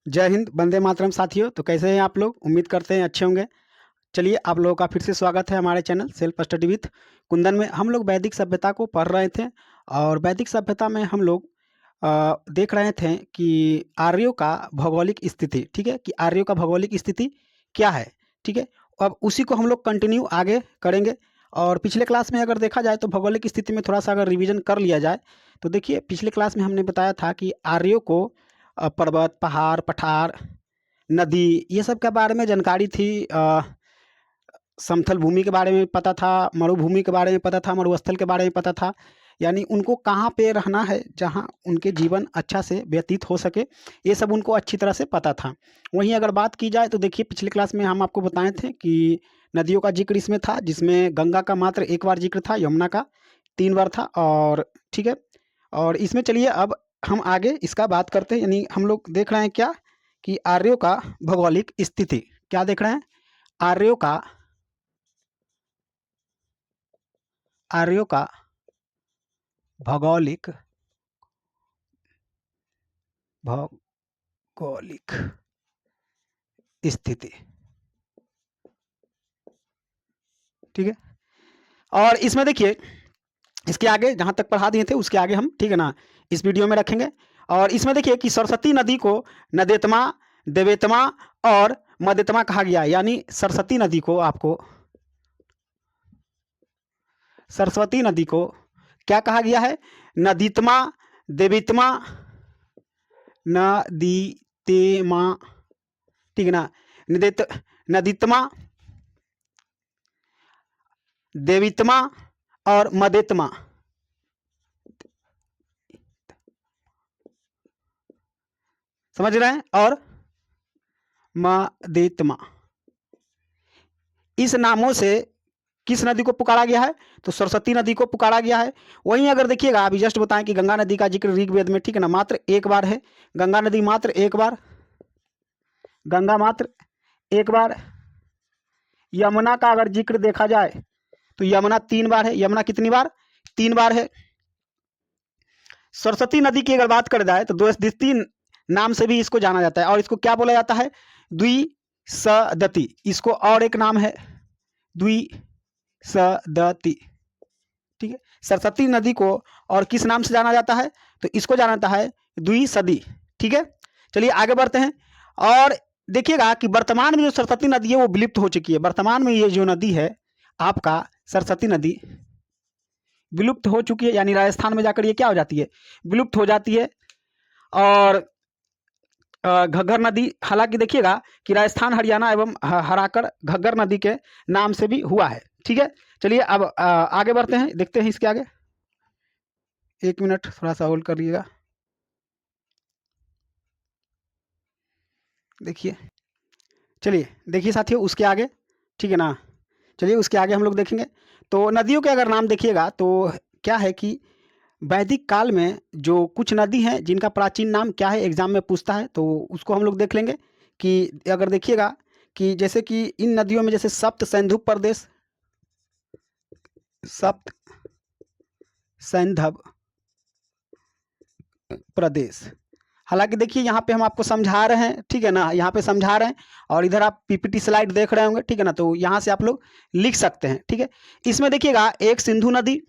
जय हिंद, वंदे मातरम साथियों। तो कैसे हैं आप लोग? उम्मीद करते हैं अच्छे होंगे। चलिए, आप लोगों का फिर से स्वागत है हमारे channel self study with Kundan में। हम लोग वैदिक सभ्यता को पढ़ रहे थे और वैदिक सभ्यता में हम लोग देख रहे थे कि आर्यों का भौगोलिक स्थिति, ठीक है, कि आर्यों का भौगोलिक स्थिति क्या है, ठीक है। अब उसी को हम लोग कंटिन्यू आगे करेंगे। और पिछले क्लास में अगर देखा जाए तो भौगोलिक स्थिति में थोड़ा सा अगर रिवीजन कर लिया जाए तो देखिए, पिछले क्लास में हमने बताया था कि आर्यों को पर्वत, पहाड़, पठार, नदी, ये सब के बारे में जानकारी थी। समतल भूमि के बारे में पता था, मरुभूमि के बारे में पता था, मरुस्थल के बारे में पता था। यानी उनको कहाँ पे रहना है जहाँ उनके जीवन अच्छा से व्यतीत हो सके, ये सब उनको अच्छी तरह से पता था। वहीं अगर बात की जाए तो देखिए, पिछले क्लास में हम आपको बताए थे कि नदियों का जिक्र इसमें था, जिसमें गंगा का मात्र एक बार जिक्र था, यमुना का 3 बार था। और ठीक है, और इसमें चलिए अब हम आगे इसका बात करते हैं। यानी हम लोग देख रहे हैं क्या, कि आर्यों का भौगोलिक स्थिति क्या देख रहे हैं। आर्यों का आर्यों का भौगोलिक भौगोलिक स्थिति, ठीक है। और इसमें देखिए, इसके आगे जहाँ तक पढ़ा दिए थे उसके आगे हम, ठीक है ना, इस वीडियो में रखेंगे। और इसमें देखिए कि सरस्वती नदी को नदेतमा, देवेतमा और मदेतमा कहा गया है। यानी सरस्वती नदी को आपको, सरस्वती नदी को क्या कहा गया है? नदीतमा, देवीतमा, नदीतेमा, ठीक है ना, नदीतमा, देवीतमा और मदेतमा। समझ रहे हैं? और मदेतमा, इस नामों से किस नदी को पुकारा गया है? तो सरस्वती नदी को पुकारा गया है। वहीं अगर देखिएगा, अभी जस्ट बताएं कि गंगा नदी का जिक्र ऋग्वेद में, ठीक है ना, मात्र एक बार है। गंगा नदी मात्र एक बार, गंगा मात्र एक बार। यमुना का अगर जिक्र देखा जाए तो यमुना 3 बार है। यमुना कितनी बार? 3 बार है। सरस्वती नदी की अगर बात कर जाए तो द्विसदती नाम से भी इसको जाना जाता है। और इसको क्या बोला जाता है? द्विसदती। इसको और एक नाम है द्विसदती, ठीक है। सरस्वती नदी को और किस नाम से जाना जाता है? तो इसको जाना जाता है द्विसदी, ठीक है। चलिए आगे बढ़ते हैं। और देखिएगा कि वर्तमान में जो सरस्वती नदी है वो विलुप्त हो चुकी है। वर्तमान में ये जो नदी है आपका, सरस्वती नदी विलुप्त हो चुकी है। यानी राजस्थान में जाकर ये क्या हो जाती है? विलुप्त हो जाती है। और घग्गर नदी, हालांकि देखिएगा कि राजस्थान, हरियाणा एवं हराकर घग्गर नदी के नाम से भी हुआ है, ठीक है। चलिए अब आगे बढ़ते हैं, देखते हैं इसके आगे। 1 मिनट थोड़ा सा होल्ड करिएगा। देखिए, चलिए देखिए साथियों उसके आगे, ठीक है ना। चलिए उसके आगे हम लोग देखेंगे। तो नदियों के अगर नाम देखिएगा तो क्या है कि वैदिक काल में जो कुछ नदी हैं जिनका प्राचीन नाम क्या है, एग्जाम में पूछता है, तो उसको हम लोग देख लेंगे। कि अगर देखिएगा कि जैसे कि इन नदियों में जैसे सप्त सैंधव प्रदेश, सप्त सैंधव प्रदेश। हालांकि देखिए यहाँ पे हम आपको समझा रहे हैं, ठीक है ना, यहाँ पे समझा रहे हैं। और इधर आप पीपीटी स्लाइड देख रहे होंगे, ठीक है ना, तो यहाँ से आप लोग लिख सकते हैं, ठीक है। इसमें देखिएगा एक सिंधु नदी,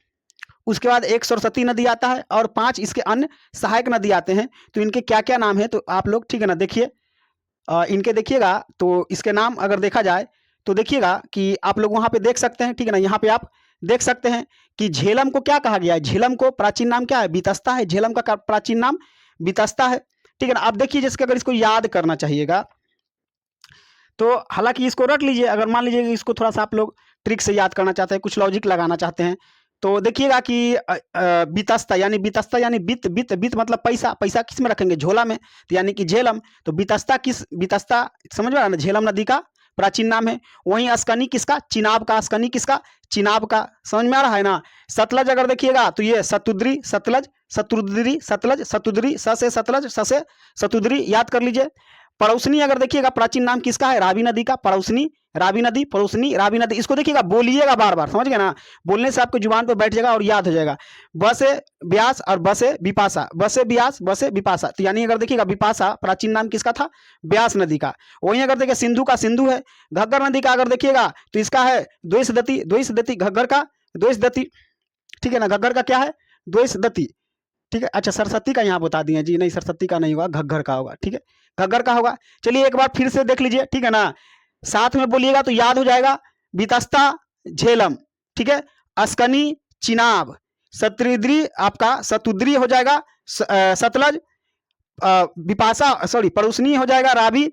उसके बाद एक सरस्वती नदी आता है और 5 इसके अन्य सहायक नदी आते हैं। तो इनके क्या क्या नाम है तो आप लोग, ठीक है ना, देखिए इनके देखिएगा तो इसके नाम अगर देखा जाए तो देखिएगा कि आप लोग वहाँ पे देख सकते हैं, ठीक है ना। यहाँ पे आप देख सकते हैं कि झेलम को क्या कहा गया है? झेलम को प्राचीन नाम क्या है? बीतस्ता है। झेलम का प्राचीन नाम बीतस्ता है, ठीक है ना। अब देखिए, जैसे अगर इसको याद करना चाहिएगा तो हालांकि इसको रट लीजिए। अगर मान लीजिए इसको थोड़ा सा आप लोग ट्रिक से याद करना चाहते हैं, कुछ लॉजिक लगाना चाहते हैं, तो देखिएगा कि बीतस्ता यानी बित बित बित मतलब पैसा। पैसा किस में रखेंगे? झोला में, तो यानी कि झेलम। तो बीतस्ता समझ में आ रहा ना, झेलम नदी का प्राचीन नाम है। वहीं अस्कनी किसका? चिनाब का। अस्कनी किसका? चिनाब का। समझ में आ रहा है ना। सतलज अगर देखिएगा तो ये सतुद्री, सतलज, सतुद्री, सतलज, सतुद्री, स से सतलज, स से सतुद्री, याद कर लीजिए। पड़ोसनी अगर देखिएगा प्राचीन नाम किसका है, रावी नदी का। पड़ोसनी, रावी नदी, पड़ोसनी, रावी नदी, इसको देखिएगा बोलिएगा बार बार, समझ गए ना, बोलने से आपको जुबान पे बैठ जाएगा और याद हो जाएगा। बसे ब्यास और बसे बिपाशा, बसे ब्यास बसे बिपाशा, तो यानी अगर देखिएगा बिपाशा प्राचीन नाम किसका था, ब्यास नदी का। वहीं अगर देखिए सिंधु का सिंधु है। घग्गर नदी का अगर देखिएगा तो इसका है द्वैषदती, द्वैषदती घग्गर का द्वैषदती, ठीक है ना, घग्गर का क्या है, द्वैषदती, ठीक है। अच्छा सरस्वती का यहाँ बता दिए जी, नहीं सरस्वती का नहीं होगा, घग्गर का होगा, ठीक है, घग्गर का होगा। चलिए एक बार फिर से देख लीजिए, ठीक है ना, साथ में बोलिएगा तो याद हो जाएगा। बितस्ता झेलम, ठीक है, अस्कनी चिनाब, सतुद्री आपका सतुद्री हो जाएगा, सतलज, बिपाशा सॉरी परुसनी हो जाएगा, रावी,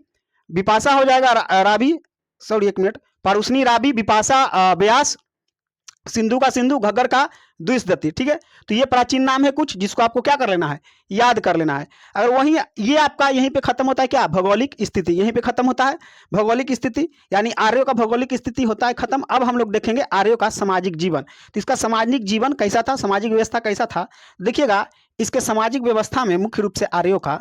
बिपाशा हो जाएगा रावी, सॉरी एक मिनट, परुसनी, रावी, बिपाशा ब्यास, सिंधु का सिंधु, घग्गर का द्विषदती, ठीक है। तो ये प्राचीन नाम है कुछ जिसको आपको क्या कर लेना है, याद कर लेना है। अगर वहीं ये आपका यहीं पे खत्म होता है क्या, भौगोलिक स्थिति, यहीं पे खत्म होता है भौगोलिक स्थिति, यानी आर्यों का भौगोलिक स्थिति होता है खत्म। अब हम लोग देखेंगे आर्यों का सामाजिक जीवन। तो इसका सामाजिक जीवन कैसा था, सामाजिक व्यवस्था कैसा था, देखिएगा इसके सामाजिक व्यवस्था में मुख्य रूप से आर्यों का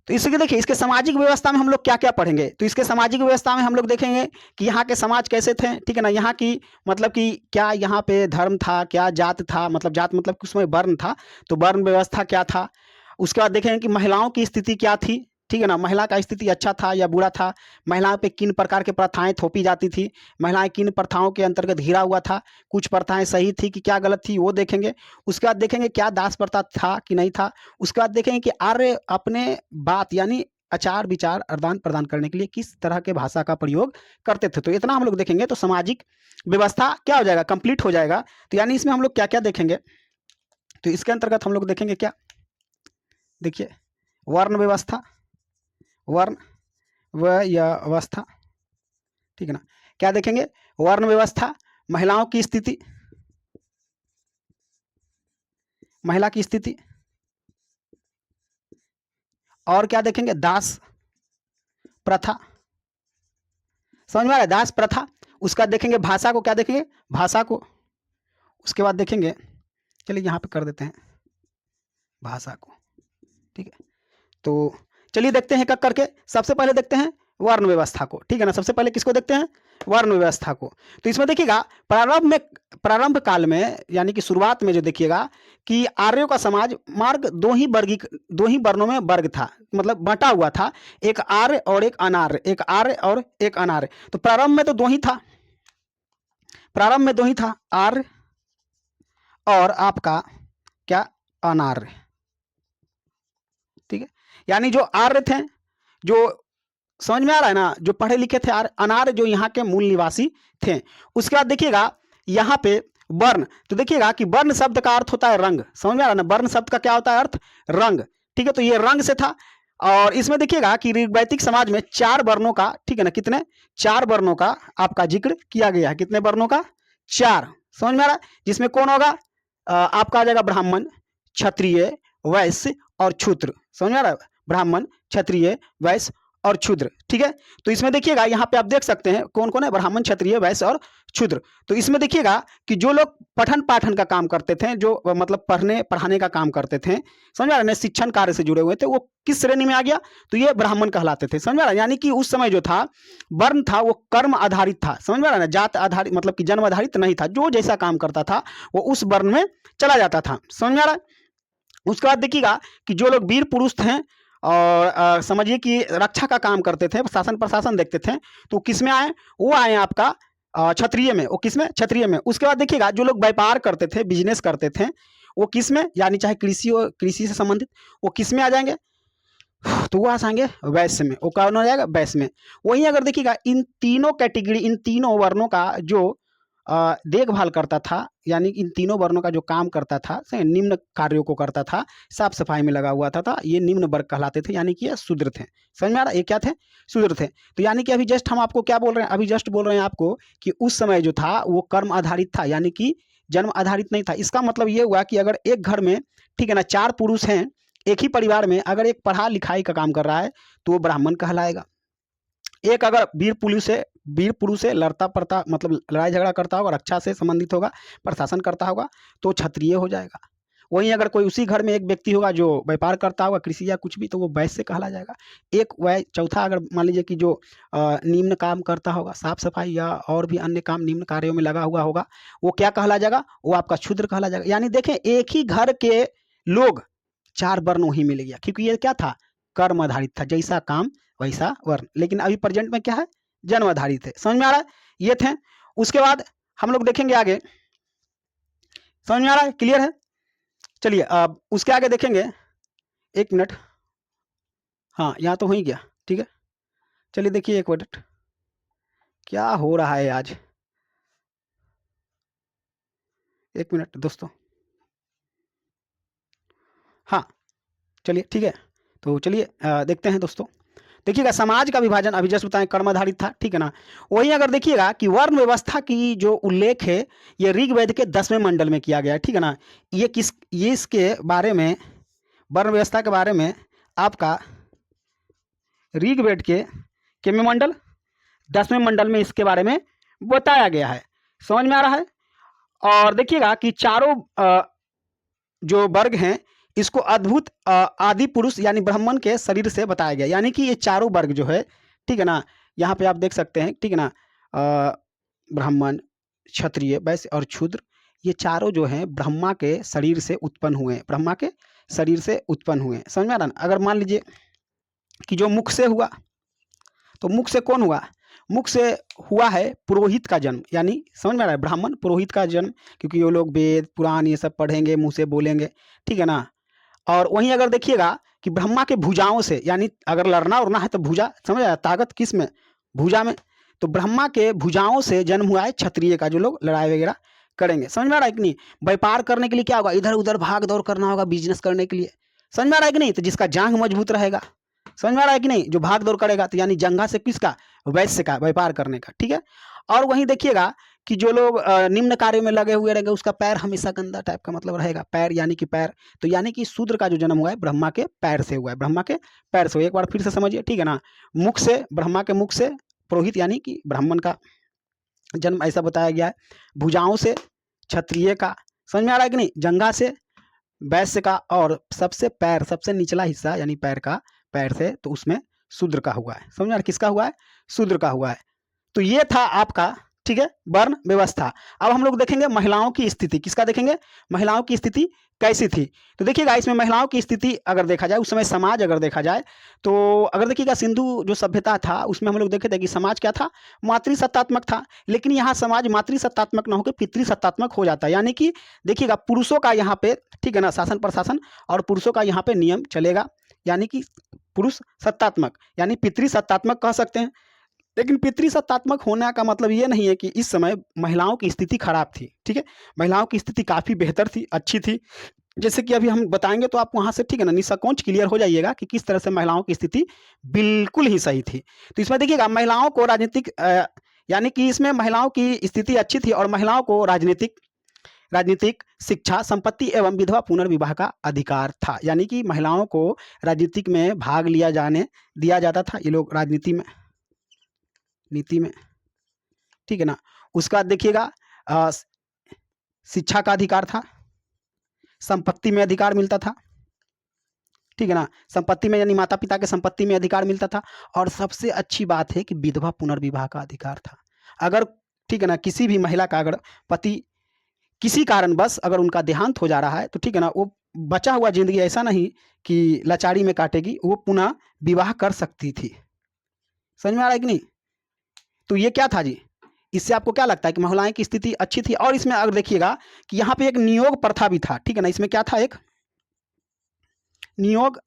तो इसके देखिए इसके सामाजिक व्यवस्था में हम लोग क्या क्या पढ़ेंगे। तो इसके सामाजिक व्यवस्था में हम लोग देखेंगे कि यहाँ के समाज कैसे थे, ठीक है ना, यहाँ की मतलब कि क्या यहाँ पे धर्म था, क्या जात था, मतलब जात मतलब कि उसमें वर्ण था, तो वर्ण व्यवस्था क्या था। उसके बाद देखेंगे कि महिलाओं की स्थिति क्या थी, ठीक है ना, महिला का स्थिति अच्छा था या बुरा था, महिलाओं पे किन प्रकार के प्रथाएं थोपी जाती थी, महिलाएं किन प्रथाओं के अंतर्गत घिरा हुआ था, कुछ प्रथाएं सही थी कि क्या गलत थी वो देखेंगे। उसके बाद देखेंगे क्या दास प्रथा था कि नहीं था। उसके बाद देखेंगे कि आर्य अपने बात यानी आचार विचार आदान प्रदान करने के लिए किस तरह के भाषा का प्रयोग करते थे। तो इतना हम लोग देखेंगे तो सामाजिक व्यवस्था क्या हो जाएगा, कंप्लीट हो जाएगा। तो यानी इसमें हम लोग क्या क्या देखेंगे, तो इसके अंतर्गत हम लोग देखेंगे क्या, देखिए वर्ण व्यवस्था, वर्ण व्यवस्था, ठीक है ना, क्या देखेंगे, वर्ण व्यवस्था, महिलाओं की स्थिति, महिला की स्थिति, और क्या देखेंगे, दास प्रथा, समझ में आ रहा है, दास प्रथा। उसका देखेंगे भाषा को, क्या देखेंगे, भाषा को। उसके बाद देखेंगे, चलिए यहाँ पे कर देते हैं भाषा को, ठीक है। तो चलिए देखते हैं कब करके, सबसे पहले देखते हैं वर्ण व्यवस्था को, ठीक है ना, सबसे पहले किसको देखते हैं, वर्ण व्यवस्था को। तो इसमें देखिएगा प्रारंभ काल में यानी कि शुरुआत में जो देखिएगा कि आर्यों का समाज मार्ग दो ही वर्णों में वर्ग था, मतलब बंटा हुआ था, एक आर्य और एक अनार्य, एक आर्य और एक अनार्य। तो प्रारंभ में तो दो ही था, प्रारंभ में दो ही था, आर्य और आपका क्या, अनार्य, ठीक है। यानी जो आर्य थे, जो समझ में आ रहा है ना, जो पढ़े लिखे थे, अनार्य जो यहाँ के मूल निवासी थे। उसके बाद देखिएगा यहाँ पे वर्ण, तो देखिएगा कि वर्ण शब्द का अर्थ होता है रंग, समझ में आ रहा है ना, वर्ण शब्द का क्या होता है अर्थ, रंग, ठीक है। तो ये रंग से था। और इसमें देखिएगा कि ऋग्वैदिक समाज में 4 वर्णों का, ठीक है ना, कितने, 4 वर्णों का आपका जिक्र किया गया है। कितने वर्णों का, 4, समझ में आ रहा है, जिसमें कौन होगा, आपका आ जाएगा ब्राह्मण, क्षत्रिय, वैश्य और शूद्र, समझ में आ रहा है, ब्राह्मण, क्षत्रिय, वैश्य और शूद्र, ठीक है। तो इसमें देखिएगा यहाँ पे आप देख सकते हैं कौन कौन है, ब्राह्मण, क्षत्रिय, वैश्य और शूद्र। तो इसमें देखिएगा कि जो लोग पठन पाठन का काम करते थे, जो मतलब पढ़ने पढ़ाने का काम करते थे, समझ में आ रहा है, शिक्षण कार्य से जुड़े हुए थे, वो किस श्रेणी में आ गया, तो ये ब्राह्मण कहलाते थे, समझ में आ रहा है। यानी कि उस समय जो था वर्ण था वो कर्म आधारित था, समझ में आ रहा है ना, जात आधारित मतलब कि जन्म आधारित नहीं था, जो जैसा काम करता था वो उस वर्ण में चला जाता था, समझ में आ रहा है। उसके बाद देखिएगा कि जो लोग वीर पुरुष थे और समझिए कि रक्षा का काम करते थे, शासन प्रशासन देखते थे, तो किस में आए, वो आए आपका क्षत्रिय में, वो किस में, क्षत्रिय में। उसके बाद देखिएगा जो लोग व्यापार करते थे, बिजनेस करते थे, वो किस में, यानी चाहे कृषि से संबंधित, वो किस में आ जाएंगे, तो वो आ जाएंगे वैश्य में, वो कौन हो जाएगा, वैश्य में। वहीं अगर देखिएगा इन तीनों कैटेगरी, इन तीनों वर्णों का जो देखभाल करता था, यानी इन तीनों वर्णों का जो काम करता था, निम्न कार्यों को करता था, साफ सफाई में लगा हुआ था, ये निम्न वर्ग कहलाते थे, यानी कि ये शूद्र थे, समझ में आ रहा है, ये क्या थे, शूद्र थे। तो यानी कि अभी जस्ट हम आपको क्या बोल रहे हैं, अभी जस्ट बोल रहे हैं आपको कि उस समय जो था वो कर्म आधारित था, यानी कि जन्म आधारित नहीं था। इसका मतलब ये हुआ कि अगर एक घर में, ठीक है ना, 4 पुरुष हैं एक ही परिवार में, अगर एक पढ़ा लिखाई का काम कर रहा है तो वो ब्राह्मण कहलाएगा, एक अगर वीर पुरुष है, वीर पुरुष से लड़ता पड़ता, मतलब लड़ाई झगड़ा करता होगा, रक्षा से संबंधित होगा, प्रशासन करता होगा, तो क्षत्रिय हो जाएगा। वहीं अगर कोई उसी घर में एक व्यक्ति होगा जो व्यापार करता होगा, कृषि या कुछ भी, तो वो वैश्य कहला जाएगा। एक वह चौथा, अगर मान लीजिए कि जो निम्न काम करता होगा, साफ सफाई या और भी अन्य काम निम्न कार्यों में लगा हुआ होगा, वो क्या कहला जाएगा? वो आपका शूद्र कहला जाएगा। यानी देखें, एक ही घर के लोग 4 वर्ण वहीं मिल गया, क्योंकि ये क्या था? कर्म आधारित था, जैसा काम वैसा वर्ण। लेकिन अभी प्रेजेंट में क्या है? जन्म आधारित है। समझ में आ रहा है? ये थे। उसके बाद हम लोग देखेंगे आगे। समझ में आ रहा है? क्लियर है? चलिए अब उसके आगे देखेंगे। 1 मिनट, हाँ यहाँ तो हो ही गया, ठीक है। चलिए देखिए 1 मिनट, क्या हो रहा है आज। 1 मिनट दोस्तों, हाँ चलिए ठीक है। तो चलिए देखते हैं दोस्तों। देखिएगा, समाज का विभाजन अभी जस्ट बताएं कर्माधारित था, ठीक है ना। वहीं अगर देखिएगा कि वर्ण व्यवस्था की जो उल्लेख है, ये ऋग्वेद के 10वें मंडल में किया गया है, ठीक है ना। ये इसके बारे में, वर्ण व्यवस्था के बारे में आपका ऋग्वेद के कितवें मंडल? 10वें मंडल में इसके बारे में बताया गया है। समझ में आ रहा है? और देखिएगा कि चारों जो वर्ग हैं, इसको अद्भुत आदि पुरुष यानी ब्राह्मण के शरीर से बताया गया। यानी कि ये चारों वर्ग जो है, ठीक है ना, यहाँ पे आप देख सकते हैं, ठीक है ना, ब्राह्मण, क्षत्रिय, वैश्य और शूद्र, ये चारों जो हैं ब्रह्मा के शरीर से उत्पन्न हुए हैं, ब्रह्मा के शरीर से उत्पन्न हुए हैं। समझ में आ रहा ना? अगर मान लीजिए कि जो मुख से हुआ, तो मुख से कौन हुआ? मुख से हुआ है पुरोहित का जन्म। यानी समझ में आ रहा है? ब्राह्मण पुरोहित का जन्म, क्योंकि ये लोग वेद पुराण ये सब पढ़ेंगे, मुंह से बोलेंगे, ठीक है ना। और वहीं अगर देखिएगा कि ब्रह्मा के भुजाओं से, यानी अगर लड़ना उड़ना है तो भुजा, समझ आया? ताकत किस में? भुजा में। तो ब्रह्मा के भुजाओं से जन्म हुआ है क्षत्रिय का, जो लोग लड़ाई वगैरह करेंगे। समझ में आ रहा है कि नहीं? व्यापार करने के लिए क्या होगा? इधर उधर भाग दौड़ करना होगा, बिजनेस करने के लिए। समझ में आ रहा है कि नहीं? तो जिसका जांघ मजबूत रहेगा, समझ में आ रहा है कि नहीं, जो भाग दौड़ करेगा, तो यानी जंघा से किसका? वैश्य का, व्यापार करने का, ठीक है। और वहीं देखिएगा कि जो लोग निम्न कार्य में लगे हुए रहेंगे, उसका पैर हमेशा गंदा टाइप का मतलब रहेगा। पैर यानी कि पैर, तो यानी कि शूद्र का जो जन्म हुआ है ब्रह्मा के पैर से हुआ है, ब्रह्मा के पैर से हुआ है। एक बार फिर से समझिए, ठीक है ना। मुख से, ब्रह्मा के मुख से पुरोहित यानी कि ब्राह्मण का जन्म ऐसा बताया गया है। भुजाओं से क्षत्रिय का, समझ में आ रहा है कि नहीं, जंघा से वैश्य का, और सबसे पैर, सबसे निचला हिस्सा यानी पैर का, पैर से, तो उसमें शूद्र का हुआ है। समझ में आ रहा है? किसका हुआ है? शूद्र का हुआ है। तो ये था आपका, ठीक है, वर्ण व्यवस्था। अब हम लोग देखेंगे महिलाओं की स्थिति। किसका देखेंगे? महिलाओं की स्थिति कैसी थी। तो देखिएगा, इसमें महिलाओं की स्थिति अगर देखा जाए, उस समय समाज अगर देखा जाए, तो अगर देखिएगा सिंधु जो सभ्यता था, उसमें हम लोग देखे थे कि समाज क्या था? मातृसत्तात्मक था। लेकिन यहाँ समाज मातृसत्तात्मक न होकर पितृसत्तात्मक हो जाता है। यानी कि देखिएगा, पुरुषों का यहाँ पे, ठीक है ना, शासन प्रशासन, और पुरुषों का यहाँ पे नियम चलेगा। यानी कि पुरुष सत्तात्मक, यानी पितृसत्तात्मक कह सकते हैं। लेकिन पितृसत्तात्मक होने का मतलब ये नहीं है कि इस समय महिलाओं की स्थिति खराब थी, ठीक है। महिलाओं की स्थिति काफ़ी बेहतर थी, अच्छी थी। जैसे कि अभी हम बताएंगे, तो आप वहाँ से, ठीक है ना, निसंकोच क्लियर हो जाइएगा कि किस तरह से महिलाओं की स्थिति बिल्कुल ही सही थी। तो इसमें देखिएगा, महिलाओं को राजनीतिक यानी कि इसमें महिलाओं की स्थिति अच्छी थी, और महिलाओं को राजनीतिक शिक्षा, संपत्ति एवं विधवा पुनर्विवाह का अधिकार था। यानी कि महिलाओं को राजनीतिक में भाग दिया जाता था। ये लोग राजनीति में, नीति में, ठीक है ना। उसका देखिएगा शिक्षा का अधिकार था, संपत्ति में अधिकार मिलता था, ठीक है ना। संपत्ति में यानी माता पिता के संपत्ति में अधिकार मिलता था। और सबसे अच्छी बात है कि विधवा पुनर्विवाह का अधिकार था। अगर, ठीक है ना, किसी भी महिला का अगर पति किसी कारणवश अगर उनका देहांत हो जा रहा है, तो ठीक है ना, वो बचा हुआ जिंदगी ऐसा नहीं कि लाचारी में काटेगी, वो पुनः विवाह कर सकती थी। समझ में आ रहा है कि नहीं? तो ये क्या था जी? इससे आपको क्या लगता है कि महिलाएं की स्थिति अच्छी थी? और इसमें अगर देखिएगा कि यहाँ पे एक नियोग प्रथा भी था, ठीक है ना। इसमें क्या था? एक नियोग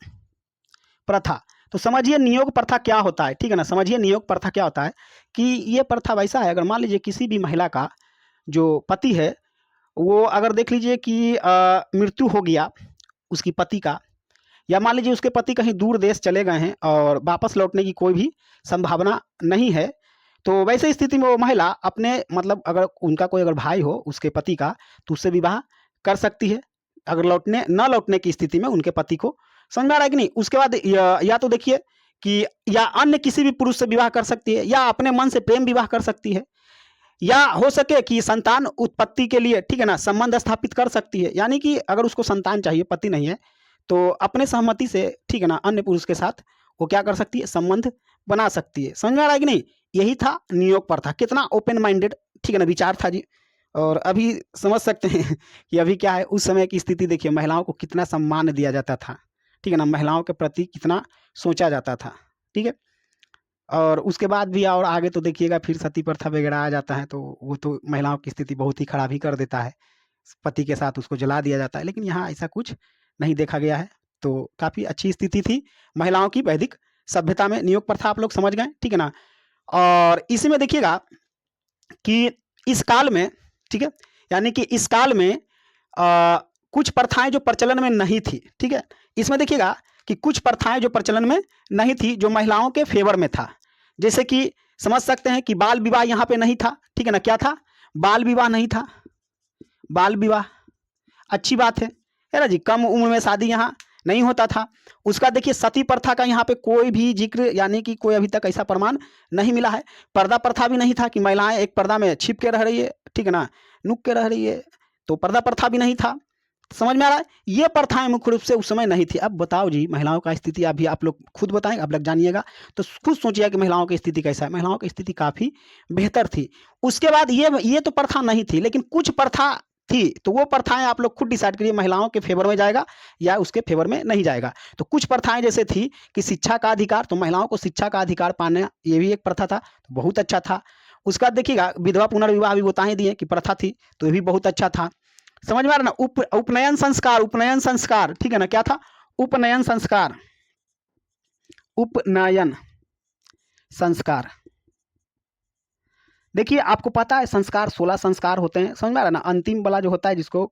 प्रथा। तो समझिए नियोग प्रथा क्या होता है, ठीक है ना। समझिए नियोग प्रथा क्या होता है कि ये प्रथा वैसा है, अगर मान लीजिए किसी भी महिला का जो पति है, वो अगर देख लीजिए कि मृत्यु हो गया उसकी पति का, या मान लीजिए उसके पति कहीं दूर देश चले गए हैं और वापस लौटने की कोई भी संभावना नहीं है, तो वैसे स्थिति में वो महिला अपने, मतलब अगर उनका कोई अगर भाई हो उसके पति का, तो उससे विवाह कर सकती है, अगर न लौटने की स्थिति में उनके पति को। समझ में आ रहा है कि नहीं? उसके बाद या तो देखिए कि या अन्य किसी भी पुरुष से विवाह कर सकती है, या अपने मन से प्रेम विवाह कर सकती है, या हो सके कि संतान उत्पत्ति के लिए, ठीक है ना, संबंध स्थापित कर सकती है। यानी कि अगर उसको संतान चाहिए, पति नहीं है, तो अपने सहमति से, ठीक है ना, अन्य पुरुष के साथ वो क्या कर सकती है, संबंध बना सकती है। समझ में आ रहा है कि नहीं? यही था नियोग प्रथा। कितना ओपन माइंडेड, ठीक है ना, विचार था जी। और अभी समझ सकते हैं कि अभी क्या है, उस समय की स्थिति देखिए, महिलाओं को कितना सम्मान दिया जाता था, ठीक है ना, महिलाओं के प्रति कितना सोचा जाता था, ठीक है। और उसके बाद भी और आगे तो देखिएगा फिर सती प्रथा वगैरह आ जाता है, तो वो तो महिलाओं की स्थिति बहुत ही खराब ही कर देता है, पति के साथ उसको जला दिया जाता है। लेकिन यहाँ ऐसा कुछ नहीं देखा गया है, तो काफ़ी अच्छी स्थिति थी महिलाओं की वैदिक सभ्यता में। नियोग प्रथा आप लोग समझ गए, ठीक है ना। और इसी में देखिएगा कि इस काल में, ठीक है, यानी कि इस काल में कुछ प्रथाएं जो प्रचलन में नहीं थी, ठीक है। इसमें देखिएगा कि कुछ प्रथाएं जो प्रचलन में नहीं थी, जो महिलाओं के फेवर में था। जैसे कि समझ सकते हैं कि बाल विवाह यहाँ पे नहीं था, ठीक है ना। क्या था? बाल विवाह नहीं था। बाल विवाह अच्छी बात है ना जी, कम उम्र में शादी यहाँ नहीं होता था। उसका देखिए सती प्रथा का यहाँ पे कोई भी जिक्र, यानी कि कोई अभी तक ऐसा प्रमाण नहीं मिला है। पर्दा प्रथा भी नहीं था कि महिलाएं एक पर्दा में छिप के रह रही है, ठीक है ना, नुक के रह रही है, तो पर्दा प्रथा भी नहीं था। समझ में आ रहा है? ये प्रथाएं मुख्य रूप से उस समय नहीं थी। अब बताओ जी, महिलाओं का स्थिति अभी आप लोग खुद बताएं, आप लोग जानिएगा, तो खुद सोचिए कि महिलाओं की स्थिति कैसा है। महिलाओं की स्थिति काफ़ी बेहतर थी। उसके बाद ये तो प्रथा नहीं थी, लेकिन कुछ प्रथा थी, तो वो प्रथाएं आप लोग खुद डिसाइड करिए, महिलाओं के फेवर में जाएगा या उसके फेवर में नहीं जाएगा। तो कुछ प्रथाएं जैसे थी कि शिक्षा का अधिकार, तो महिलाओं को शिक्षा का अधिकार पाना, ये भी एक प्रथा था, तो बहुत अच्छा था। उसका देखिएगा विधवा पुनर्विवाह भी बताए दिए कि प्रथा थी, तो ये भी बहुत अच्छा था। समझ में आ रहा ना? उपनयन संस्कार, उपनयन संस्कार, ठीक है ना। क्या था? उपनयन संस्कार, उपनयन संस्कार। देखिए आपको पता है संस्कार 16 संस्कार होते हैं, समझ में आ रहा है ना। अंतिम वाला जो होता है, जिसको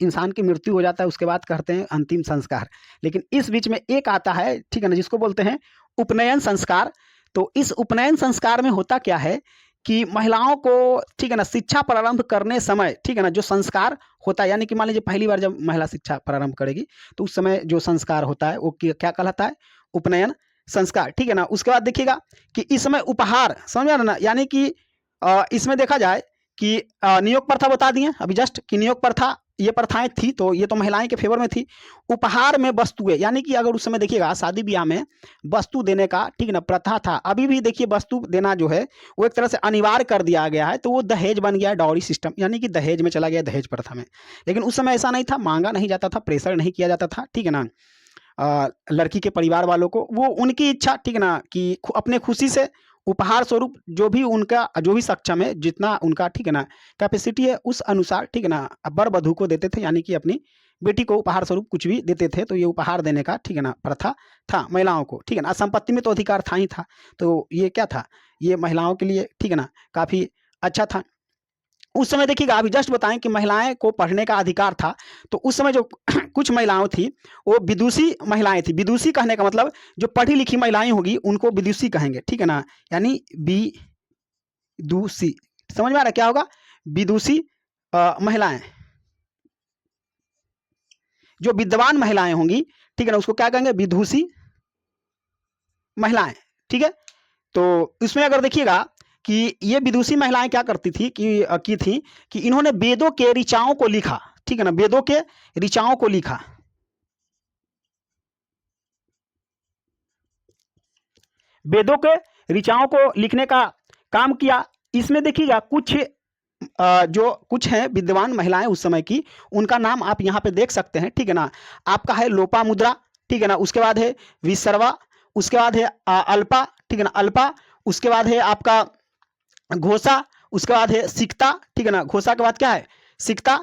इंसान की मृत्यु हो जाता है, उसके बाद कहते हैं अंतिम संस्कार। लेकिन इस बीच में एक आता है, ठीक है ना, जिसको बोलते हैं उपनयन संस्कार। तो इस उपनयन संस्कार में होता क्या है कि महिलाओं को, ठीक है ना, शिक्षा प्रारंभ करने समय, ठीक है ना, जो संस्कार होता है, यानी कि मान लीजिए पहली बार जब महिला शिक्षा प्रारंभ करेगी, तो उस समय जो संस्कार होता है वो क्या कहलाता है? उपनयन संस्कार, ठीक है ना। उसके बाद देखिएगा कि इस समय उपहार, समझ में आ रहा ना, यानी कि इसमें देखा जाए कि नियोग प्रथा बता दिए अभी जस्ट कि नियोग प्रथा, ये प्रथाएं थी, तो ये तो महिलाएं के फेवर में थी। उपहार में वस्तुएं, यानी कि अगर उस समय देखिएगा शादी ब्याह में वस्तु देने का, ठीक है ना, प्रथा था। अभी भी देखिए वस्तु देना जो है वो एक तरह से अनिवार्य कर दिया गया है, तो वो दहेज बन गया, डॉरी सिस्टम, यानी कि दहेज में चला गया, दहेज प्रथा में। लेकिन उस समय ऐसा नहीं था, मांगा नहीं जाता था, प्रेशर नहीं किया जाता था, ठीक है ना। लड़की के परिवार वालों को, वो उनकी इच्छा, ठीक है ना, कि अपने खुशी से उपहार स्वरूप जो भी सक्षम है, जितना उनका, ठीक है ना, कैपेसिटी है, उस अनुसार, ठीक है ना, वर वधू को देते थे, यानी कि अपनी बेटी को उपहार स्वरूप कुछ भी देते थे। तो ये उपहार देने का, ठीक है ना, प्रथा था महिलाओं को, ठीक है ना। संपत्ति में तो अधिकार था ही था, तो ये क्या था, ये महिलाओं के लिए, ठीक है ना, काफ़ी अच्छा था। उस समय देखिएगा अभी जस्ट बताएं कि महिलाएं को पढ़ने का अधिकार था, तो उस समय जो कुछ महिलाएं थी वो विदुषी महिलाएं थी। विदुषी कहने का मतलब जो पढ़ी लिखी महिलाएं होगी उनको विदुषी कहेंगे, ठीक है ना, यानी विदुषी। समझ में आ रहा है क्या होगा? विदुषी महिलाएं, जो विद्वान महिलाएं होंगी, ठीक है ना, उसको क्या कहेंगे? विदुषी महिलाएं, ठीक है। तो इसमें अगर देखिएगा कि ये विदुषी महिलाएं क्या करती थी कि इन्होंने वेदों के ऋचाओं को लिखा, ठीक है ना, वेदों के ऋचाओं को लिखा। वेदों के ऋचाओं को लिखने का काम किया। इसमें देखिएगा जो कुछ हैं विद्वान महिलाएं उस समय की, उनका नाम आप यहाँ पे देख सकते हैं, ठीक है ना। आपका है लोपामुद्रा, ठीक है ना, उसके बाद है विसर्वा, उसके बाद है अल्पा, ठीक है ना, अल्पा, उसके बाद है आपका घोषा, उसके बाद है सिकता, ठीक है ना, घोषा के बाद क्या है? सिकता।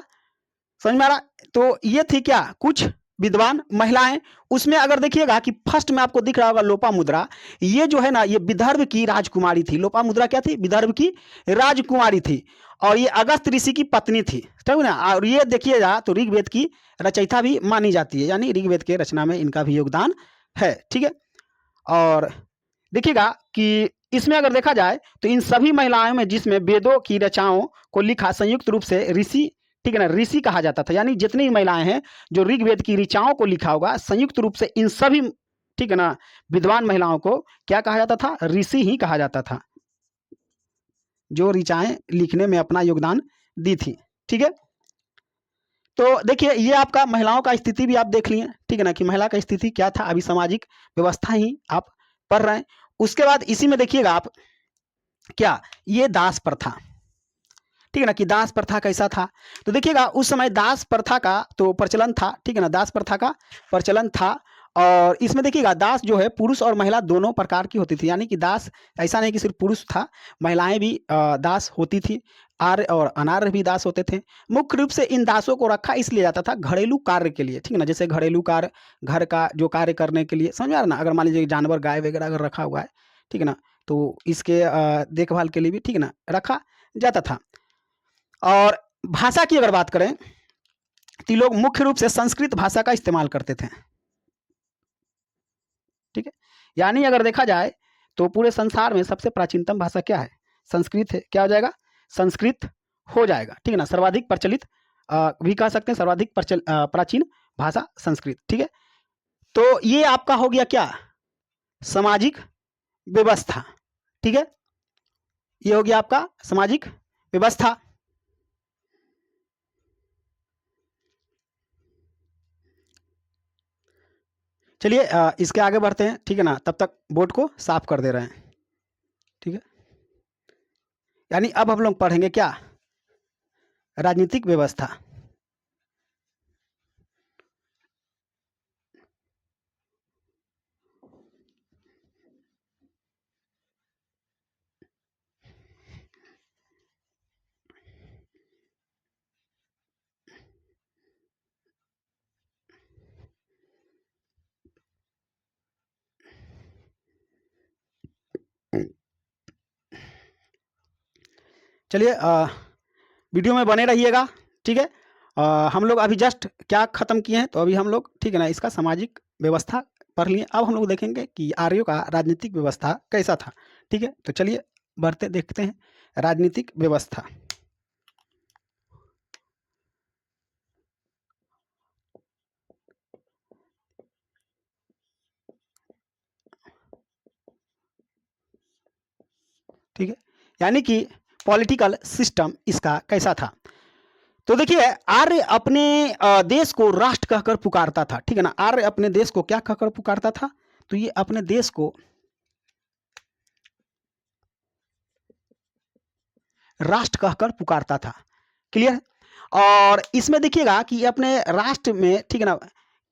समझ में आ रहा? तो ये थी क्या, कुछ विद्वान महिलाएं। उसमें अगर देखिएगा कि फर्स्ट में आपको दिख रहा होगा लोपामुद्रा, ये जो है ना, ये विदर्भ की राजकुमारी थी। लोपामुद्रा क्या थी? विदर्भ की राजकुमारी थी, और ये अगस्त ऋषि की पत्नी थी, ठीक है ना। और ये देखिएगा तो ऋग्वेद की रचयिता भी मानी जाती है, यानी ऋग्वेद के रचना में इनका भी योगदान है, ठीक है। और देखिएगा कि इसमें अगर देखा जाए तो इन सभी महिलाओं में जिसमें वेदों की रचनाओं को लिखा संयुक्त रूप से ऋषि, ठीक है ना, ऋषि कहा जाता था। यानी जितनी महिलाएं हैं जो ऋग्वेद की ऋचाओं को लिखा होगा, संयुक्त रूप से इन सभी ठीक है ना, विद्वान महिलाओं को क्या कहा जाता था, ऋषि ही कहा जाता था, जो ऋचाएं लिखने में अपना योगदान दी थी। ठीक है, तो देखिए ये आपका महिलाओं का स्थिति भी आप देख लिए, ठीक है ना, कि महिला का स्थिति क्या था, अभी सामाजिक व्यवस्था ही आप पढ़ रहे हैं। उसके बाद इसी में देखिएगा आप क्या, ये दास प्रथा, ठीक है ना, कि दास प्रथा कैसा था। तो देखिएगा उस समय दास प्रथा का तो प्रचलन था, ठीक है ना, दास प्रथा का प्रचलन था। और इसमें देखिएगा दास जो है पुरुष और महिला दोनों प्रकार की होती थी, यानी कि दास ऐसा नहीं कि सिर्फ पुरुष था, महिलाएं भी दास होती थी, आर्य और अनार्य भी दास होते थे। मुख्य रूप से इन दासों को रखा इसलिए जाता था घरेलू कार्य के लिए, ठीक है ना, जैसे घरेलू कार्य, घर का जो कार्य करने के लिए, समझ आ रहा ना, अगर मान लीजिए जानवर गाय वगैरह अगर रखा हुआ है, ठीक है ना, तो इसके देखभाल के लिए भी, ठीक है ना, रखा जाता था। और भाषा की अगर बात करें तो लोग मुख्य रूप से संस्कृत भाषा का इस्तेमाल करते थे, ठीक है, यानी अगर देखा जाए तो पूरे संसार में सबसे प्राचीनतम भाषा क्या है, संस्कृत है। क्या हो जाएगा, संस्कृत हो जाएगा, ठीक है ना, सर्वाधिक प्रचलित भी कह सकते हैं, सर्वाधिक प्राचीन भाषा संस्कृत। ठीक है, तो ये आपका हो गया क्या, सामाजिक व्यवस्था। ठीक है, ये हो गया आपका सामाजिक व्यवस्था। चलिए इसके आगे बढ़ते हैं, ठीक है ना, तब तक बोर्ड को साफ कर दे रहे हैं। ठीक है, यानी अब हम लोग पढ़ेंगे क्या, राजनीतिक व्यवस्था। चलिए वीडियो में बने रहिएगा। ठीक है, हम लोग अभी जस्ट क्या खत्म किए हैं, तो अभी हम लोग, ठीक है ना, इसका सामाजिक व्यवस्था पढ़ लिए। अब हम लोग देखेंगे कि आर्यों का राजनीतिक व्यवस्था कैसा था। ठीक है, तो चलिए बढ़ते देखते हैं राजनीतिक व्यवस्था। ठीक है, यानी कि पॉलिटिकल सिस्टम इसका कैसा था। तो देखिए आर्य अपने देश को राष्ट्र कहकर पुकारता था, ठीक है ना, आर्य अपने देश को क्या कहकर पुकारता था, तो ये अपने देश को राष्ट्र कहकर पुकारता था। क्लियर। और इसमें देखिएगा कि अपने राष्ट्र में, ठीक है ना,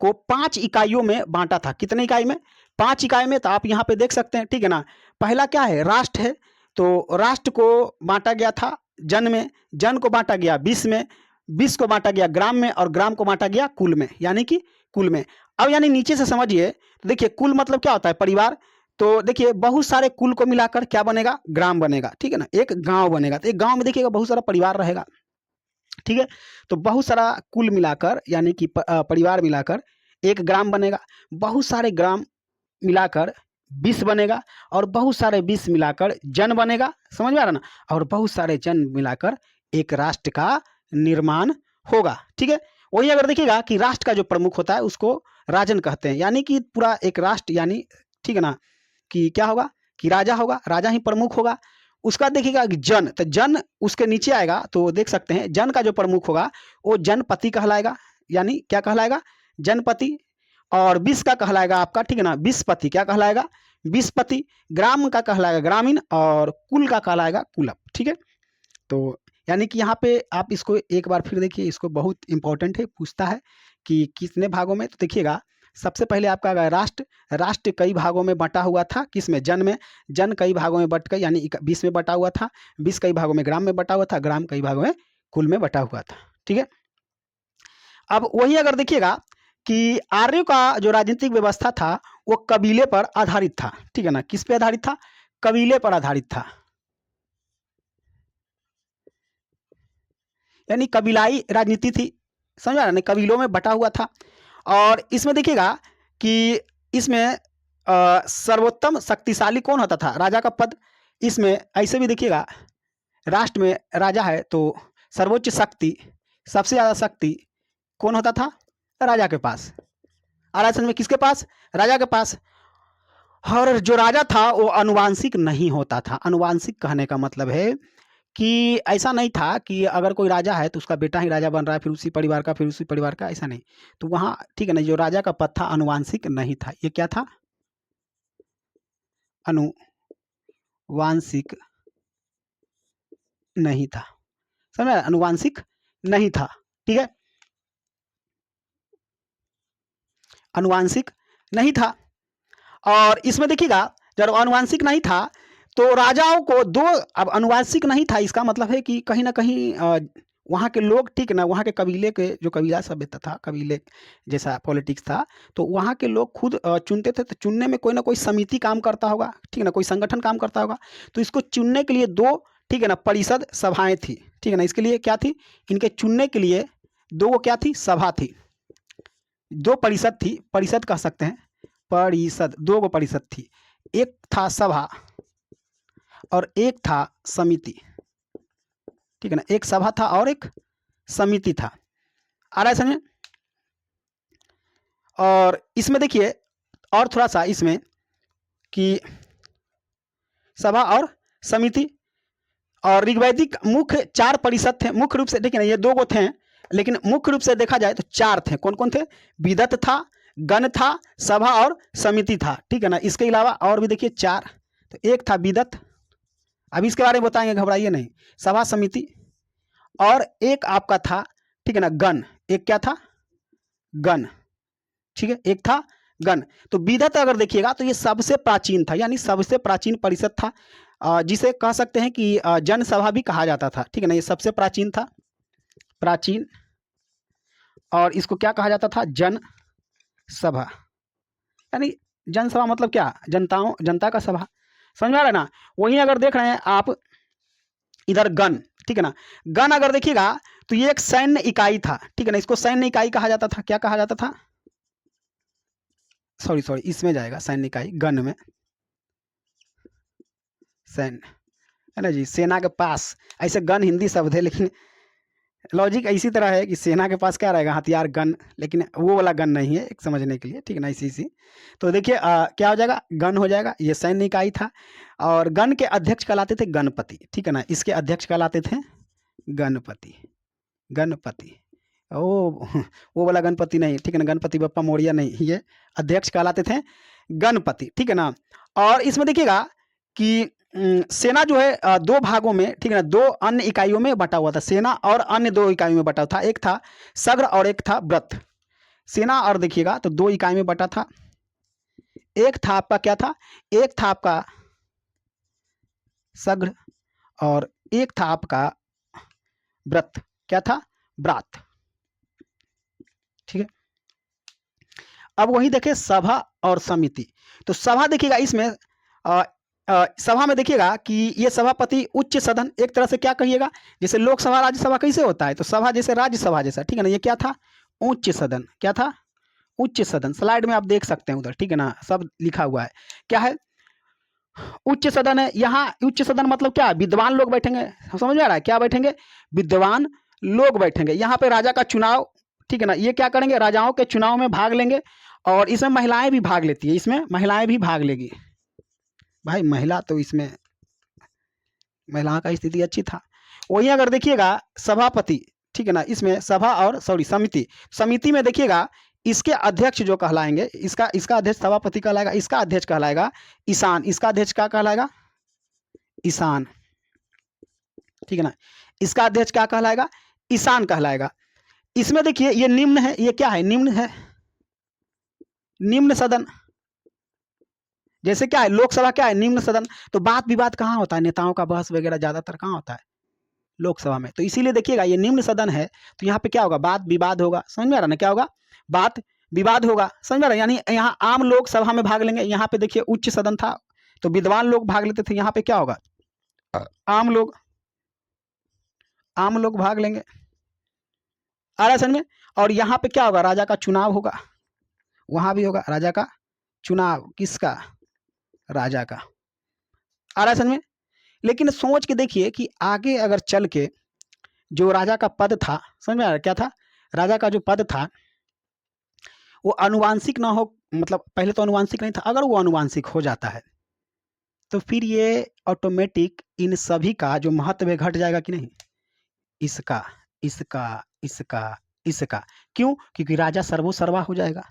को 5 इकाइयों में बांटा था। कितने इकाई में, 5 इकाई में। तो आप यहाँ पे देख सकते हैं, ठीक है ना, पहला क्या है, राष्ट्र है, तो राष्ट्र को बांटा गया था जन में, जन को बांटा गया विष में, विष को बांटा गया ग्राम में, और ग्राम को बांटा गया कुल में, यानी कि कुल में। अब यानी नीचे से समझिए, तो देखिए कुल मतलब क्या होता है, परिवार। तो देखिए बहुत सारे कुल को मिलाकर क्या बनेगा, ग्राम बनेगा, ठीक है ना, एक गांव बनेगा। तो एक गांव में देखिएगा बहुत सारा परिवार रहेगा, ठीक है, तो बहुत सारा कुल मिलाकर, यानी कि परिवार मिलाकर एक ग्राम बनेगा। बहुत सारे ग्राम मिलाकर 20 बनेगा, और बहुत सारे 20 मिलाकर जन बनेगा, समझ में आ रहा ना, और बहुत सारे जन मिलाकर एक राष्ट्र का निर्माण होगा। ठीक है, वही अगर देखिएगा कि राष्ट्र का जो प्रमुख होता है उसको राजन कहते हैं, यानी कि पूरा एक राष्ट्र, यानी ठीक है ना, कि क्या होगा, कि राजा होगा, राजा ही प्रमुख होगा। उसका देखिएगा कि जन, तो जन उसके नीचे आएगा, तो देख सकते हैं जन का जो प्रमुख होगा वो जनपति कहलाएगा, यानी क्या कहलाएगा, जनपति। और विष का कहलाएगा आपका, ठीक है ना, विषपति। क्या कहलाएगा, विषपति। ग्राम का कहलाएगा ग्रामीण, और कुल का कहलाएगा कुलप। ठीक है, तो यानी कि यहाँ पे आप इसको एक बार फिर देखिए, इसको बहुत इंपॉर्टेंट है, पूछता है कि कितने भागों में। तो देखिएगा सबसे पहले आपका अगर राष्ट्र, राष्ट्र कई भागों में बटा हुआ था, किस में, जन में, जन कई भागों में बट कर, यानी 20 में बटा हुआ था, 20 कई भागों में ग्राम में बटा हुआ था, ग्राम कई भागों में कुल में बटा हुआ था। ठीक है, अब वही अगर देखिएगा कि आर्यों का जो राजनीतिक व्यवस्था था वो कबीले पर आधारित था। ठीक है ना, किस पे आधारित था, कबीले पर आधारित था, यानी कबीलाई राजनीति थी, समझा ना, कबीलों में बटा हुआ था। और इसमें देखिएगा कि इसमें सर्वोत्तम शक्तिशाली कौन होता था, राजा का पद। इसमें ऐसे भी देखिएगा, राष्ट्र में राजा है तो सर्वोच्च शक्ति, सबसे ज़्यादा शक्ति कौन होता था, राजा के पास। आ रहा है समझ में, किसके पास, राजा के पास। और जो राजा था वो अनुवांशिक नहीं होता था। अनुवांशिक कहने का मतलब है कि ऐसा नहीं था कि अगर कोई राजा है तो उसका बेटा ही राजा बन रहा है, फिर उसी परिवार का, फिर उसी परिवार का, ऐसा नहीं। तो वहाँ ठीक है ना, जो राजा का पद था अनुवांशिक नहीं था। ये क्या था, अनुवांशिक नहीं था। समझ में, अनुवांशिक नहीं था, ठीक है, अनुवांशिक नहीं था। और इसमें देखिएगा जब अनुवांशिक नहीं था तो राजाओं को दो, अब अनुवांशिक नहीं था इसका मतलब है कि कहीं ना कहीं वहाँ के लोग, ठीक है ना, वहाँ के कबीले के, जो कबीला सभ्यता था, कबीले जैसा पॉलिटिक्स था, तो वहाँ के लोग खुद चुनते थे। तो चुनने में कोई ना कोई समिति काम करता होगा, ठीक है ना, कोई संगठन काम करता होगा। तो इसको चुनने के लिए दो, ठीक है ना, परिषद सभाएं थी, ठीक है ना। इसके लिए क्या थी, इनके चुनने के लिए दो क्या थी, सभा थी, दो परिषद थी, परिषद कह सकते हैं, परिषद, दो गो परिषद थी। एक था सभा और एक था समिति, ठीक है ना, एक सभा था और एक समिति था। आ रहा है समझ में। और इसमें देखिए और थोड़ा सा इसमें कि सभा और समिति और ऋग्वैदिक मुख्य चार परिषद थे मुख्य रूप से, देखिए ना, ये दो गो थे लेकिन मुख्य रूप से देखा जाए तो चार थे। कौन कौन थे, विदत था, गण था, सभा और समिति था, ठीक है ना। इसके अलावा और भी देखिए चार, तो एक था विदत, अभी इसके बारे में बताएंगे, घबराइए नहीं, सभा समिति, और एक आपका था, ठीक है ना, गण, एक क्या था, गण, ठीक है, एक था गण। तो विदत अगर देखिएगा तो ये सबसे प्राचीन था, यानी सबसे प्राचीन परिषद था, जिसे कह सकते हैं कि जनसभा भी कहा जाता था, ठीक है ना, ये सबसे प्राचीन था, प्राचीन, और इसको क्या कहा जाता था, जन सभा, यानी जनसभा मतलब क्या, जनताओं, जनता का सभा, समझ में आ रहा है ना। वहीं अगर देख रहे हैं आप इधर गण, ठीक है ना, गण अगर देखिएगा तो ये एक सैन्य इकाई था, ठीक है ना, इसको सैन्य इकाई कहा जाता था। क्या कहा जाता था, सॉरी इसमें जाएगा सैन्य इकाई, गण में सैन्य है ना जी, सेना के पास, ऐसे गण हिंदी शब्द है लेकिन लॉजिक इसी तरह है कि सेना के पास क्या रहेगा, हथियार, गन, लेकिन वो वाला गन नहीं है, एक समझने के लिए, ठीक है ना, इसी तो देखिए क्या हो जाएगा, गन हो जाएगा, ये सैन्य इकाई था। और गन के अध्यक्ष कहलाते थे गणपति, ठीक है ना, इसके अध्यक्ष कहलाते थे गणपति, गणपति, वो वाला गणपति नहीं, ठीक है ना, गणपति बप्पा मौर्य नहीं, ये अध्यक्ष कहलाते थे गणपति, ठीक है ना। और इसमें देखिएगा कि सेना जो है दो भागों में, ठीक है ना, दो अन्य इकाइयों में बटा हुआ था, सेना और अन्य दो इकाइयों में बटा था, एक था सग्र और एक था व्रत। सेना और देखिएगा तो दो इकाई में बटा था, एक था आपका क्या था, एक था आपका सग्र और एक था आपका व्रत, क्या था, व्रात, ठीक है। अब वही देखें सभा और समिति। तो सभा देखिएगा इसमें सभा में देखिएगा कि ये सभापति उच्च सदन, एक तरह से क्या कहिएगा, जैसे लोकसभा राज्यसभा कैसे होता है, तो सभा जैसे राज्यसभा जैसा, ठीक है ना, ये क्या था, उच्च सदन, क्या था, उच्च सदन। स्लाइड में आप देख सकते हैं उधर, ठीक है ना, सब लिखा हुआ है, क्या है, उच्च सदन है। यहाँ उच्च सदन मतलब क्या, विद्वान लोग बैठेंगे, समझ में आ रहा है, क्या बैठेंगे, विद्वान लोग बैठेंगे। यहाँ पे राजा का चुनाव, ठीक है ना, ये क्या करेंगे, राजाओं के चुनाव में भाग लेंगे, और इसमें महिलाएं भी भाग लेती है, इसमें महिलाएं भी भाग लेगी, भाई महिला तो इसमें, महिलाओं का स्थिति अच्छी था। वहीं अगर देखिएगा सभापति, ठीक है ना, इसमें सभा और समिति, समिति में देखिएगा इसके अध्यक्ष जो कहलाएंगे, इसका अध्यक्ष सभापति कहलाएगा, इसका अध्यक्ष कहलाएगा ईशान, इसका अध्यक्ष क्या कहलाएगा, ईशान, ठीक है ना, इसका अध्यक्ष क्या कहलाएगा, ईशान कहलाएगा। इसमें देखिए ये निम्न है, ये क्या है, निम्न है, निम्न सदन, जैसे क्या है, लोकसभा क्या है, निम्न सदन। तो बात विवाद कहाँ होता है, नेताओं का बहस वगैरह ज्यादातर कहाँ होता है, लोकसभा में। तो इसीलिए देखिएगा ये निम्न सदन है, तो यहाँ पे क्या होगा, बात विवाद होगा, समझ में आ रहा ना, क्या होगा, बात विवाद होगा, समझ में आ रहा, यानी यहाँ आम लोग सभा में भाग लेंगे। यहाँ पे देखिए उच्च सदन था तो विद्वान लोग भाग लेते थे, यहाँ पे क्या होगा, आम लोग भाग लेंगे, आ रहा है समझ में। और यहाँ पे क्या होगा, राजा का चुनाव होगा, वहां भी होगा राजा का चुनाव, किसका, राजा का, आ रहा है समझ में। लेकिन सोच के देखिए कि आगे अगर चल के जो राजा का पद था, समझ में आ रहा है, क्या था, राजा का जो पद था वो आनुवांशिक ना हो, मतलब पहले तो आनुवांशिक नहीं था, अगर वो आनुवांशिक हो जाता है तो फिर ये ऑटोमेटिक इन सभी का जो महत्व है घट जाएगा कि नहीं, इसका, इसका, इसका, इसका। क्यों? क्योंकि राजा सर्वो सर्वा हो जाएगा।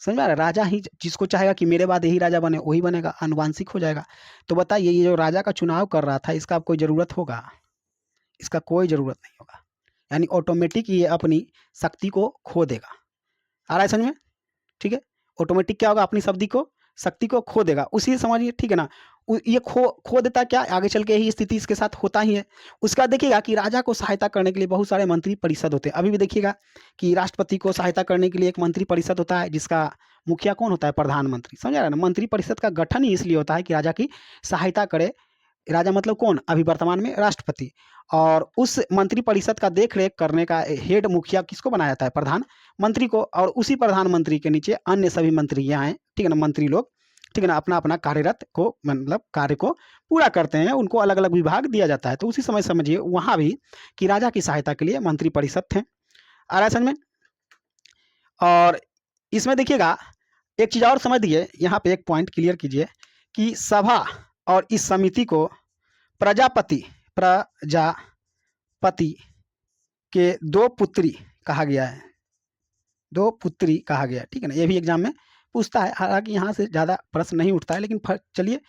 समझ में आ रहा है? राजा ही जिसको चाहेगा कि मेरे बाद यही राजा बने वही बनेगा, आनुवांशिक हो जाएगा। तो बताइए ये जो राजा का चुनाव कर रहा था इसका अब कोई जरूरत होगा? इसका कोई जरूरत नहीं होगा, यानी ऑटोमेटिक ये अपनी शक्ति को खो देगा। आ रहा है समझ में? ठीक है, ऑटोमेटिक क्या होगा, अपनी शक्ति को खो देगा, उसी समझिए, ठीक है ना। ये खो देता, क्या आगे चल के यही स्थिति इसके साथ होता ही है। उसका देखिएगा कि राजा को सहायता करने के लिए बहुत सारे मंत्री परिषद होते हैं। अभी भी देखिएगा कि राष्ट्रपति को सहायता करने के लिए एक मंत्री परिषद होता है जिसका मुखिया कौन होता है, प्रधानमंत्री। समझ आ रहा है ना। मंत्री परिषद का गठन ही इसलिए होता है कि राजा की सहायता करे। राजा मतलब कौन, अभी वर्तमान में राष्ट्रपति। और उस मंत्री परिषद का देख रेख करने का हेड मुखिया किसको बनाया जाता है, प्रधानमंत्री को। और उसी प्रधानमंत्री के नीचे अन्य सभी मंत्री यहाँ हैं, ठीक है ना, मंत्री लोग, ठीक है ना, अपना अपना कार्यरत को मतलब कार्य को पूरा करते हैं, उनको अलग अलग विभाग दिया जाता है। तो उसी समय समझिए वहाँ भी कि राजा की सहायता के लिए मंत्री परिषद थे। आ रहा है समझ में? और इसमें देखिएगा एक चीज़ और समझ दिए, यहाँ पे एक पॉइंट क्लियर कीजिए कि सभा और इस समिति को प्रजापति के दो पुत्री कहा गया है, दो पुत्री कहा गया है, ठीक है ना। ये भी एग्जाम में पूछता है, हालांकि यहाँ से ज़्यादा प्रश्न नहीं उठता है, लेकिन चलिए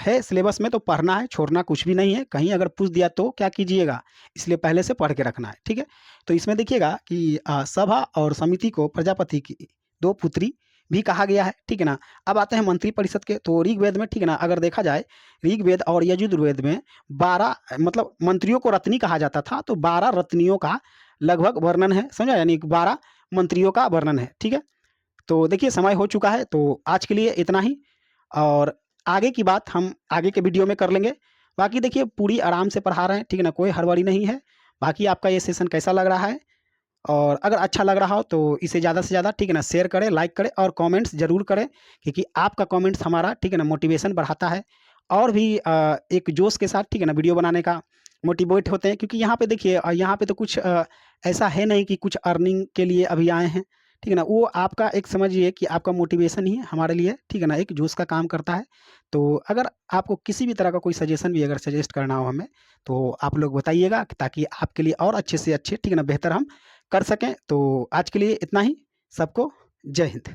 है सिलेबस में तो पढ़ना है, छोड़ना कुछ भी नहीं है। कहीं अगर पूछ दिया तो क्या कीजिएगा, इसलिए पहले से पढ़ के रखना है, ठीक है। तो इसमें देखिएगा कि सभा और समिति को प्रजापति की दो पुत्री भी कहा गया है, ठीक है ना। अब आते हैं मंत्री परिषद के। तो ऋग्वेद में, ठीक है ना, अगर देखा जाए ऋग्वेद और यजुर्वेद में 12 मतलब मंत्रियों को रत्नी कहा जाता था, तो 12 रत्नियों का लगभग वर्णन है, समझा, यानी 12 मंत्रियों का वर्णन है, ठीक है। तो देखिए समय हो चुका है, तो आज के लिए इतना ही, और आगे की बात हम आगे के वीडियो में कर लेंगे। बाकी देखिए पूरी आराम से पढ़ा रहे हैं, ठीक है ना, कोई हड़बड़ी नहीं है। बाकी आपका ये सेशन कैसा लग रहा है, और अगर अच्छा लग रहा हो तो इसे ज़्यादा से ज़्यादा, ठीक है ना, शेयर करें, लाइक करें और कमेंट्स ज़रूर करें, क्योंकि आपका कमेंट्स हमारा, ठीक है ना, मोटिवेशन बढ़ाता है। और भी एक जोश के साथ, ठीक है ना, वीडियो बनाने का मोटिवेट होते हैं। क्योंकि यहाँ पे देखिए यहाँ पे तो कुछ ऐसा है नहीं कि कुछ अर्निंग के लिए अभी आए हैं, ठीक है ना। वो आपका एक समझिए कि आपका मोटिवेशन ही हमारे लिए, ठीक है ना, एक जोश का काम करता है। तो अगर आपको किसी भी तरह का कोई सजेशन भी अगर सजेस्ट करना हो हमें, तो आप लोग बताइएगा, ताकि आपके लिए और अच्छे से अच्छे, ठीक है ना, बेहतर हम कर सकें। तो आज के लिए इतना ही, सबको जय हिंद।